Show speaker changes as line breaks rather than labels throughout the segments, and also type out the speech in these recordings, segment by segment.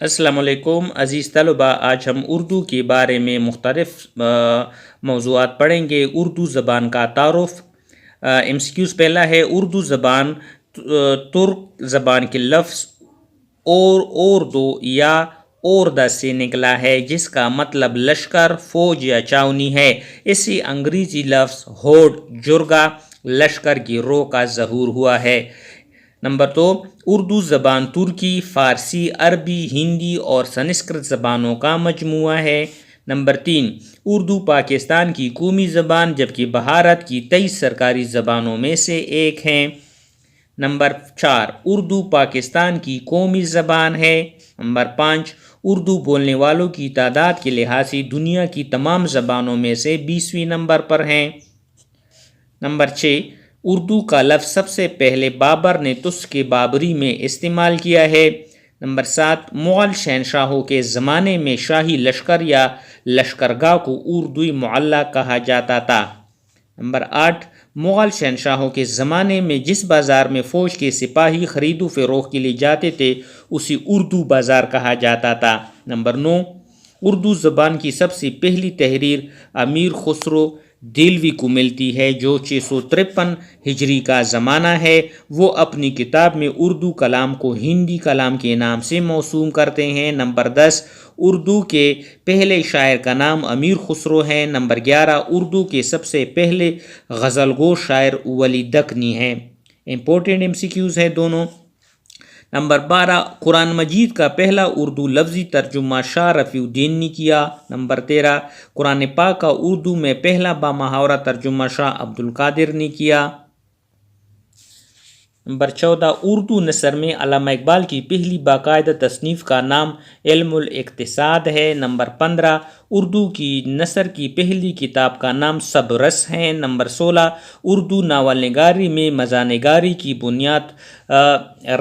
السلام علیکم عزیز طلباء، آج ہم اردو کے بارے میں مختلف موضوعات پڑھیں گے۔ اردو زبان کا تعارف۔ MCQs پہلا ہے، اردو زبان ترک زبان کے لفظ اردو یا اوردہ سے نکلا ہے، جس کا مطلب لشکر، فوج یا چھاؤنی ہے۔ اسی انگریزی لفظ ہوڈ جرگہ، لشکر کی رو کا ظہور ہوا ہے۔ نمبر 2، اردو زبان ترکی، فارسی، عربی، ہندی اور سنسکرت زبانوں کا مجموعہ ہے۔ نمبر 3، اردو پاکستان کی قومی زبان جبکہ بھارت کی 23 سرکاری زبانوں میں سے ایک ہے۔ نمبر 4، اردو پاکستان کی قومی زبان ہے۔ نمبر 5، اردو بولنے والوں کی تعداد کے لحاظ سے دنیا کی تمام زبانوں میں سے 20ویں نمبر پر ہیں۔ نمبر 6، اردو کا لفظ سب سے پہلے بابر نے تسخ بابری میں استعمال کیا ہے۔ نمبر 7، مغل شہنشاہوں کے زمانے میں شاہی لشکر یا لشکرگاہ کو اردوی معلّہ کہا جاتا تھا۔ نمبر 8، مغل شہنشاہوں کے زمانے میں جس بازار میں فوج کے سپاہی خرید و فروخت کے لیے جاتے تھے اسے اردو بازار کہا جاتا تھا۔ نمبر 9، اردو زبان کی سب سے پہلی تحریر امیر خسرو دہلوی کو ملتی ہے، جو 653 ہجری کا زمانہ ہے۔ وہ اپنی کتاب میں اردو کلام کو ہندی کلام کے نام سے موسوم کرتے ہیں۔ نمبر 10، اردو کے پہلے شاعر کا نام امیر خسرو ہے۔ نمبر 11، اردو کے سب سے پہلے غزل گو شاعر ولی دکنی ہیں۔ امپورٹنٹ MCQs ہے دونوں۔ نمبر 12، قرآن مجید کا پہلا اردو لفظی ترجمہ شاہ رفیع الدین نے کیا۔ نمبر 13، قرآن پاک کا اردو میں پہلا بامحاورہ ترجمہ شاہ عبد القادر نے کیا۔ نمبر 14، اردو نثر میں علامہ اقبال کی پہلی باقاعدہ تصنیف کا نام علم الاقتصاد ہے۔ نمبر 15، اردو کی نثر کی پہلی کتاب کا نام سبرس ہے۔ نمبر 16، اردو ناول نگاری میں مزاح نگاری کی بنیاد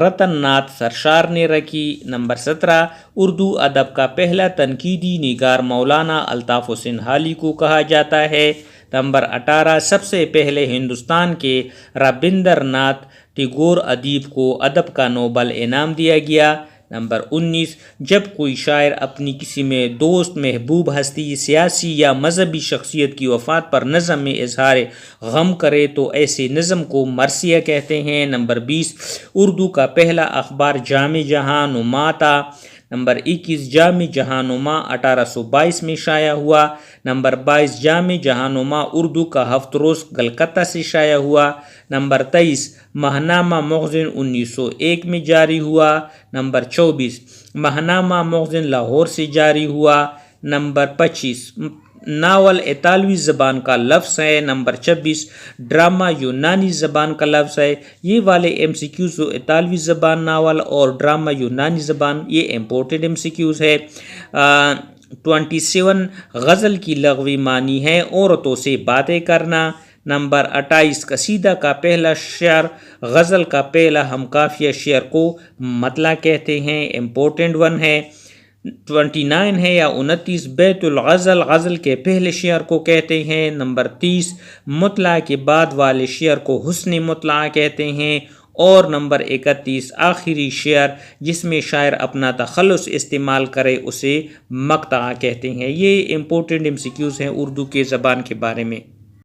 رتن ناتھ سرشار نے رکھی۔ نمبر 17، اردو ادب کا پہلا تنقیدی نگار مولانا الطاف حسین حالی کو کہا جاتا ہے۔ نمبر 18، سب سے پہلے ہندوستان کے رابندر ناتھ ٹیگور ادیب کو ادب کا نوبل انعام دیا گیا۔ نمبر 19، جب کوئی شاعر اپنی کسی میں دوست، محبوب ہستی، سیاسی یا مذہبی شخصیت کی وفات پر نظم میں اظہار غم کرے تو ایسے نظم کو مرثیہ کہتے ہیں۔ نمبر 20، اردو کا پہلا اخبار جامع جہاں نما تھا۔ نمبر 21، جامع جہاں نما 1822 میں شائع ہوا۔ نمبر 22، جامع جہاں نما اردو کا ہفت روز کلکتہ سے شائع ہوا۔ نمبر 23، ماہنامہ مخزن 1901 میں جاری ہوا۔ نمبر 24، ماہنامہ مخزن لاہور سے جاری ہوا۔ نمبر 25، ناول اطالوی زبان کا لفظ ہے۔ نمبر 26، ڈرامہ یونانی زبان کا لفظ ہے۔ یہ والے MCQs اطالوی زبان ناول اور ڈرامہ یونانی زبان، یہ امپورٹنٹ MCQs ہے۔ 27، غزل کی لغوی معنی ہے عورتوں سے باتیں کرنا۔ نمبر 28، قصیدہ کا پہلا شعر غزل کا پہلا ہم قافیہ شعر کو مطلع کہتے ہیں، امپورٹنٹ ون ہے۔ 29 ہے یا 29، بیت الغزل غزل کے پہلے شعر کو کہتے ہیں۔ نمبر 30، مطلع کے بعد والے شعر کو حسن مطلع کہتے ہیں۔ اور نمبر 31، آخری شعر جس میں شاعر اپنا تخلص استعمال کرے اسے مقطع کہتے ہیں۔ یہ امپورٹنٹ MCQs ہیں اردو کے زبان کے بارے میں۔